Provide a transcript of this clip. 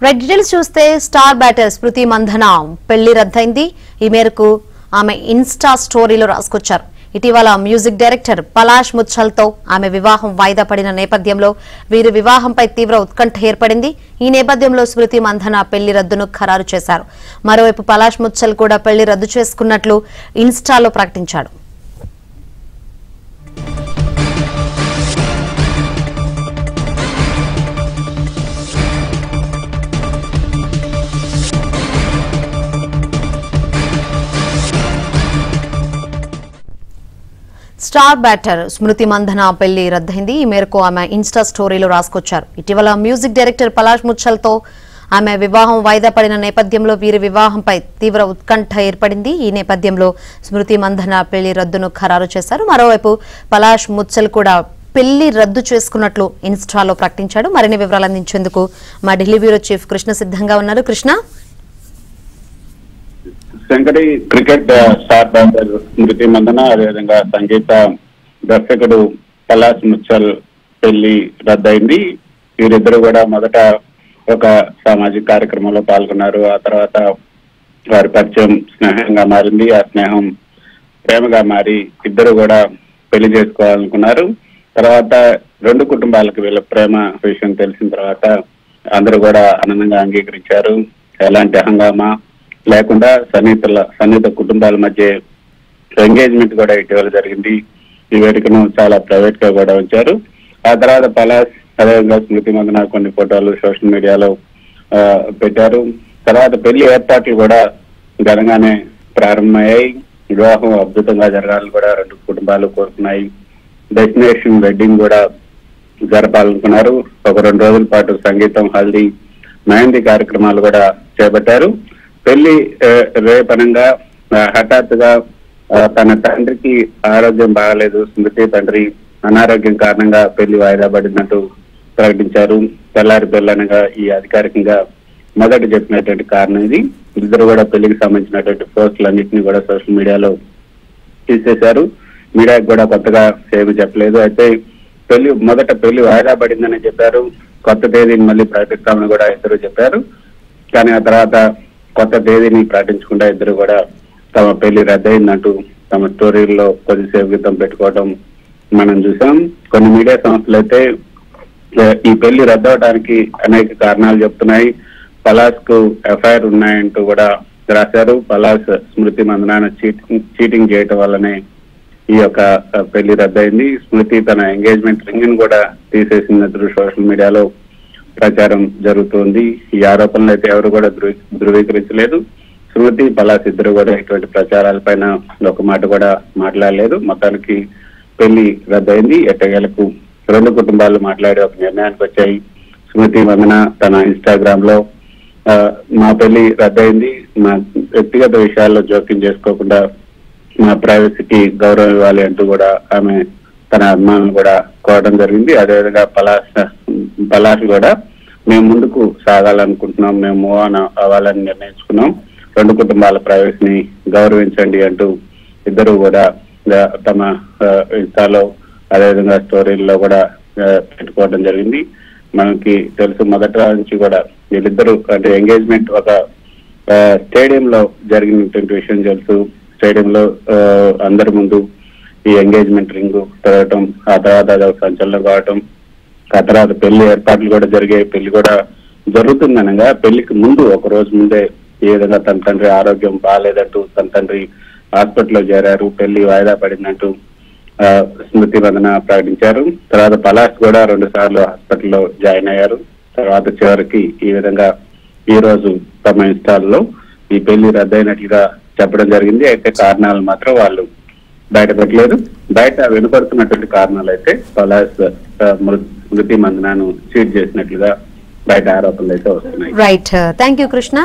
Right details చూస్తే star batter Smriti Mandhana పెళ్లి రద్దయింది. ఈ మేరకు ఆమె ఇన్స్టా స్టోరీలో రాసుకొచ్చారు. ఇటీవల మ్యూజిక్ డైరెక్టర్ పలాష్ ముచ్చల్తో ఆమె వివాహం వాయిదా పడిన నేపథ్యంలో వీరి వివాహంపై తీవ్ర ఉత్కంఠ ఏర్పడింది. ఈ నేపథ్యంలో స్మృతి మంధన పెళ్లి రద్దును ఖరారు చేశారు. మరోవైపు పలాష్ ముచ్చల్ కూడా పెళ్లి రద్దు చేసుకున్నట్లు ఇన్స్టాలో ప్రకటించాడు. స్టార్ బ్యాటర్ స్మృతి మంధన పెళ్లి రద్దయింది. ఈ మేరకు ఆమె ఇన్స్టా స్టోరీలో రాసుకొచ్చారు. ఇటీవల మ్యూజిక్ డైరెక్టర్ పలాష్ ముచ్చల్తో ఆమె వివాహం వాయిదా పడిన నేపథ్యంలో వీరి వివాహంపై తీవ్ర ఉత్కంఠ ఏర్పడింది. ఈ నేపథ్యంలో స్మృతి మంధన పెళ్లి రద్దును ఖరారు చేశారు. మరోవైపు పలాష్ ముచ్చల్ కూడా పెళ్లి రద్దు చేసుకున్నట్లు ఇన్స్టాలో ప్రకటించాడు. మరిన్ని వివరాలు అందించేందుకు మా ఢిల్లీ బ్యూరో చీఫ్ కృష్ణ సిద్ధంగా ఉన్నారు. Krishna, Shankari cricket star batter Smriti Mandhana, అదేవిధంగా సంగీత దర్శకుడు పలాష్ ముచ్చల్ పెళ్లి రద్దయింది. వీరిద్దరు కూడా మొదట ఒక సామాజిక కార్యక్రమంలో పాల్గొన్నారు. ఆ తర్వాత వారి పరిచయం స్నేహంగా మారింది. ఆ స్నేహం ప్రేమగా మారి ఇద్దరు కూడా పెళ్లి చేసుకోవాలనుకున్నారు. తర్వాత రెండు కుటుంబాలకు వీళ్ళ ప్రేమ విషయం తెలిసిన తర్వాత అందరూ కూడా ఆనందంగా అంగీకరించారు. ఎలాంటి హంగామా లేకుండా సన్నిహిత కుటుంబాల మధ్య ఎంగేజ్మెంట్ కూడా ఇటీవల జరిగింది. ఈ వేడుకను చాలా ప్రైవేట్ గా కూడా ఉంచారు. ఆ తర్వాత పలాష్ అదేవిధంగా స్మృతి మంధన కొన్ని ఫోటోలు సోషల్ మీడియాలో పెట్టారు. తర్వాత పెళ్లి ఏర్పాట్లు కూడా ఘనంగానే ప్రారంభమయ్యాయి. వివాహం అద్భుతంగా జరగాలని కూడా రెండు కుటుంబాలు కోరుకున్నాయి. డెస్టినేషన్ వెడ్డింగ్ కూడా జరపాలనుకున్నారు. ఒక 2 రోజుల పాటు సంగీతం, హల్దీ, మెహందీ కార్యక్రమాలు కూడా చేపట్టారు. పెళ్లి రేపనంగా హఠాత్తుగా తన తండ్రికి ఆరోగ్యం బాగాలేదు. స్మృతి తండ్రి అనారోగ్యం కారణంగా పెళ్లి వాయిదా పడినట్టు ప్రకటించారు. తెల్లారి పెళ్లనగా ఈ అధికారికంగా మొదట చెప్పినటువంటి కారణం ఇది. ఇద్దరు కూడా పెళ్లికి సంబంధించినటువంటి పోస్టులన్నింటినీ కూడా సోషల్ మీడియాలో తీసేశారు. మీడియాకి కూడా కొత్తగా ఏమీ చెప్పలేదు. అయితే మొదట పెళ్లి వాయిదా పడిందని చెప్పారు. కొత్త తేదీని మళ్ళీ ప్రకటిస్తామని కూడా ఇద్దరు చెప్పారు. కానీ ఆ తర్వాత కొత్త తేదీని ప్రకటించకుండా ఇద్దరు కూడా తమ పెళ్లి రద్దయిందంటూ తమ స్టోరీల్లో కొద్దిసేపు క్రితం పెట్టుకోవడం మనం చూసాం. కొన్ని మీడియా సంస్థలు అయితే ఈ పెళ్లి రద్దవడానికి అనేక కారణాలు చెప్తున్నాయి. పలాష్ కు ఎఫ్ఐఆర్ ఉన్నాయంటూ కూడా రాశారు. పలాష్ స్మృతి మంధన చీటింగ్ చేయటం వల్లనే ఈ యొక్క పెళ్లి రద్దయింది. స్మృతి తన ఎంగేజ్మెంట్ రింగ్ ని కూడా తీసేసినట్టు సోషల్ మీడియాలో ప్రచారం జరుగుతోంది. ఈ ఆరోపణలు అయితే ఎవరు కూడా ధృవీకరించలేదు. స్మృతి, పలాష్ ఇద్దరు కూడా ఇటువంటి ప్రచారాలపైన ఒక మాట కూడా మాట్లాడలేదు. మొత్తానికి పెళ్లి రద్దయింది. ఎట్టగేలకు రెండు కుటుంబాలు మాట్లాడి ఒక నిర్ణయానికి వచ్చాయి. స్మృతి మంధన తన ఇన్స్టాగ్రామ్ లో మా పెళ్లి రద్దయింది, మా వ్యక్తిగత విషయాల్లో జోక్యం చేసుకోకుండా మా ప్రైవసీకి గౌరవం ఇవ్వాలి అంటూ కూడా ఆమె తన అభిమానులు కూడా కోరడం జరిగింది. అదేవిధంగా పలాష్ కూడా మేము ముందుకు సాగాలనుకుంటున్నాం, మేము మూవ్ ఆన్ అవ్వాలని నిర్ణయించుకున్నాం, రెండు కుటుంబాల ప్రైవసీని గౌరవించండి అంటూ ఇద్దరు కూడా తమ ఇన్స్టాలో అదేవిధంగా స్టోరీల్లో కూడా పెట్టుకోవడం జరిగింది. మనకి తెలుసు మొదట నుంచి కూడా వీళ్ళిద్దరూ అంటే ఎంగేజ్మెంట్ ఒక స్టేడియంలో జరిగినటువంటి విషయం తెలుసు. స్టేడియంలో అందరి ముందు ఈ ఎంగేజ్మెంట్ రింగ్ తిరగటం, ఆ తర్వాత అది సంచలనం కావటం, ఆ తర్వాత పెళ్లి ఏర్పాట్లు కూడా జరిగాయి. పెళ్లి కూడా జరుగుతుందనగా పెళ్లికి ముందు ఒక రోజు ముందే ఏ విధంగా తన తండ్రి ఆరోగ్యం బాగాలేదంటూ తన తండ్రి హాస్పిటల్లో చేరారు, పెళ్లి వాయిదా పడిందంటూ స్మృతి మంధన ప్రకటించారు. తర్వాత పలాష్ కూడా 2 సార్లు హాస్పిటల్లో జాయిన్ అయ్యారు. తర్వాత చివరికి ఈ విధంగా ఈ రోజు తమ ఇన్స్టాల్లో ఈ పెళ్లి రద్దయినట్లుగా చెప్పడం జరిగింది. అయితే కారణాలు మాత్రం వాళ్ళు బయటపెట్టలేదు. బయట వినపడుతున్నటువంటి కారణాలు అయితే పలాష్ స్మృతి మంధనను చీట్ చేసినట్లుగా బయట ఆరోపణలు అయితే వస్తున్నాయి. Right, thank you Krishna.